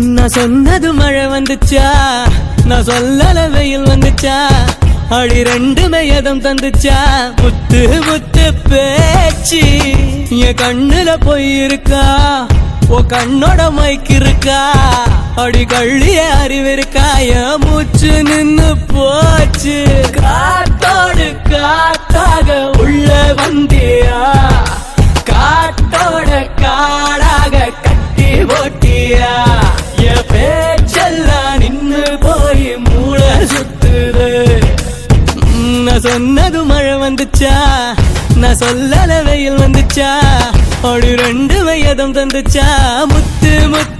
நான் சொன்னது மழை வந்துச்சா, நான் சொல்லல வெயில் வந்துச்சா, அடி ரெண்டுமே எதம் தந்துச்சா. முத்து முத்து பேச்சு என் கண்ணுல போயிருக்கா, ஓ கண்ணோட மைக்கு இருக்கா, அடி கள்ளிய அறிவு இருக்கா. என் மூச்சு நின்னு போச்சு, காத்தோடு காத்தாக உள்ள வந்தியா, காட்டோட காடாக கட்டி போட்டியா. என் பேச்செல்லாம் நின்னு போய் மூளை சுத்துது. நான் சொன்னது மழை வந்துச்சா, நான் சொல்லல வெயில் வந்துச்சா, அடி ரெண்டு வயதம் தந்துச்சா. முத்து முத்து